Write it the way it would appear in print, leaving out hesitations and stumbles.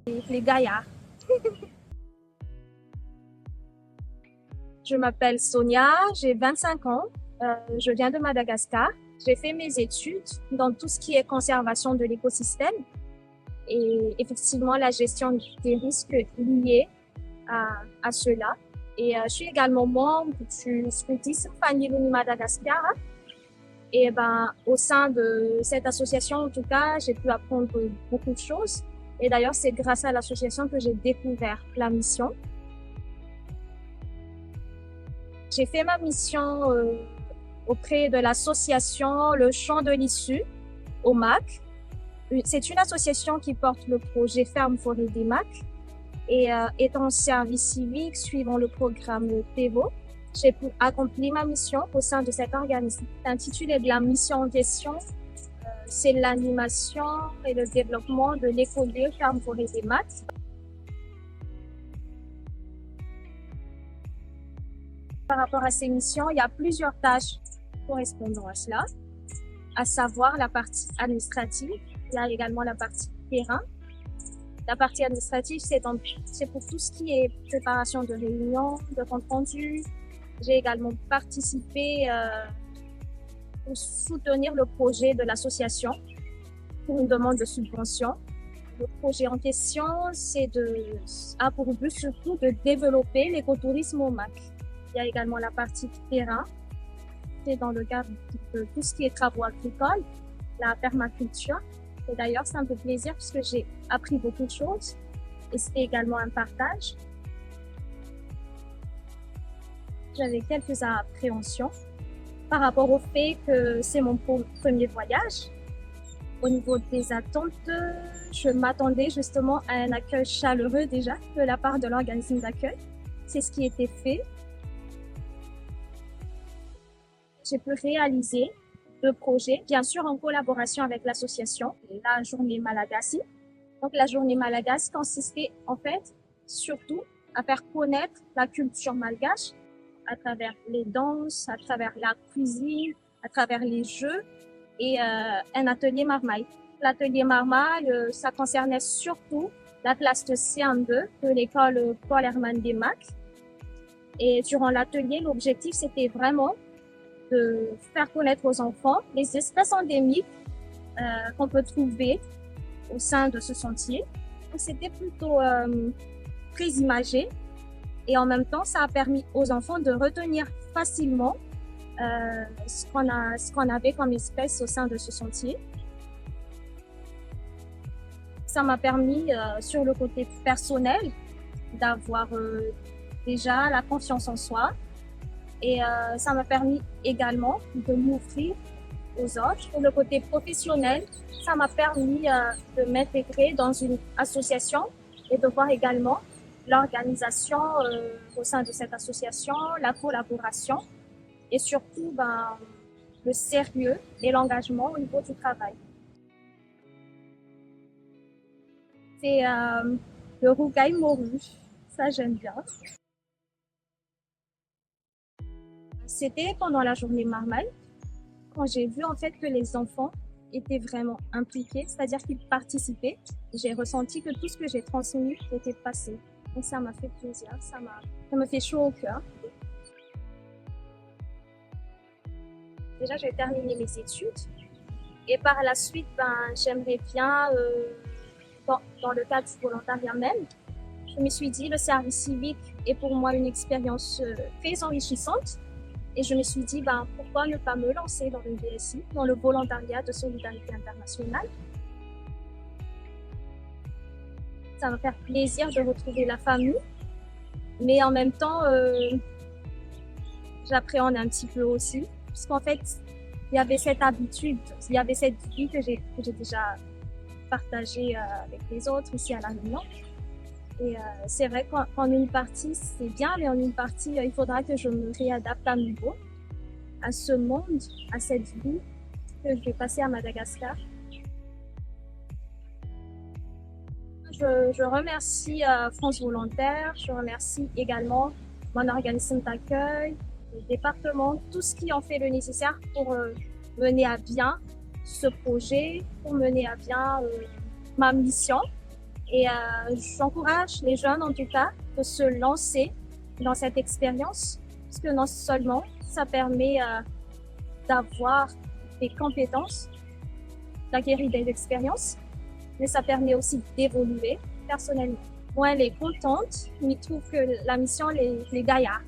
les gaillards. Je m'appelle Sonia, j'ai 25 ans, je viens de Madagascar. J'ai fait mes études dans tout ce qui est conservation de l'écosystème et effectivement la gestion des risques liés à cela. Et je suis également membre du scoutisme Faniluni Madagascar. Et au sein de cette association, en tout cas, j'ai pu apprendre beaucoup de choses. Et d'ailleurs, c'est grâce à l'association que j'ai découvert la mission. J'ai fait ma mission auprès de l'association Le Champ de l'Issue, au MAC. C'est une association qui porte le projet Ferme Forêt des MAC et est en service civique suivant le programme PEVO. J'ai pu accomplir ma mission au sein de cet organisme. L'intitulé de la mission en question, c'est l'animation et le développement de l'écolieu Ferme Forêt des MAC. Par rapport à ces missions, il y a plusieurs tâches correspondant à cela, à savoir la partie administrative. Il y a également la partie terrain. La partie administrative, c'est pour tout ce qui est préparation de réunions, de compte rendu. J'ai également participé pour soutenir le projet de l'association pour une demande de subvention. Le projet en question, a pour but surtout de développer l'écotourisme au MAC. Il y a également la partie terrain, c'est dans le cadre de tout ce qui est travaux agricoles, la permaculture. Et d'ailleurs, ça me fait plaisir puisque j'ai appris beaucoup de choses et c'était également un partage. J'avais quelques appréhensions par rapport au fait que c'est mon premier voyage. Au niveau des attentes, je m'attendais justement à un accueil chaleureux déjà de la part de l'organisme d'accueil. C'est ce qui était fait. J'ai pu réaliser le projet, bien sûr en collaboration avec l'association, la journée Malagasy. Donc la journée Malagasy consistait en fait surtout à faire connaître la culture malgache à travers les danses, à travers la cuisine, à travers les jeux et un atelier marmaille. L'atelier marmaille, ça concernait surtout la classe de CM2 de l'école Paul Hermann des MAC. Et durant l'atelier, l'objectif c'était vraiment de faire connaître aux enfants les espèces endémiques qu'on peut trouver au sein de ce sentier. Donc, c'était plutôt très imagé et en même temps, ça a permis aux enfants de retenir facilement ce qu'on avait comme espèce au sein de ce sentier. Ça m'a permis, sur le côté personnel, d'avoir déjà la confiance en soi. Et ça m'a permis également de m'ouvrir aux autres. Pour le côté professionnel, ça m'a permis de m'intégrer dans une association et de voir également l'organisation au sein de cette association, la collaboration et surtout le sérieux et l'engagement au niveau du travail. C'est le rougail moru, ça j'aime bien. C'était pendant la journée marmaille, quand j'ai vu en fait que les enfants étaient vraiment impliqués, c'est-à-dire qu'ils participaient. J'ai ressenti que tout ce que j'ai transmis était passé. Donc ça m'a fait plaisir, ça me fait chaud au cœur. Déjà, j'ai terminé mes études et par la suite, j'aimerais bien, dans le cadre du volontariat même, je me suis dit le service civique est pour moi une expérience très enrichissante. Et je me suis dit, pourquoi ne pas me lancer dans le VSI, dans le volontariat de solidarité internationale. Ça va faire plaisir de retrouver la famille, mais en même temps, j'appréhende un petit peu aussi, puisqu'en fait, il y avait cette habitude, il y avait cette vie que j'ai déjà partagée avec les autres ici à La Réunion. Et c'est vrai qu'en une partie, c'est bien, mais en une partie, il faudra que je me réadapte à nouveau à ce monde, à cette vie que je vais passer à Madagascar. Je remercie France Volontaire, je remercie également mon organisme d'accueil, le département, tout ce qui en fait le nécessaire pour mener à bien ce projet, pour mener à bien ma mission. Et j'encourage les jeunes, en tout cas, de se lancer dans cette expérience, parce que non seulement ça permet d'avoir des compétences, d'acquérir des expériences, mais ça permet aussi d'évoluer personnellement. Moi, elle est contente, mais trouve que la mission, les gaillards.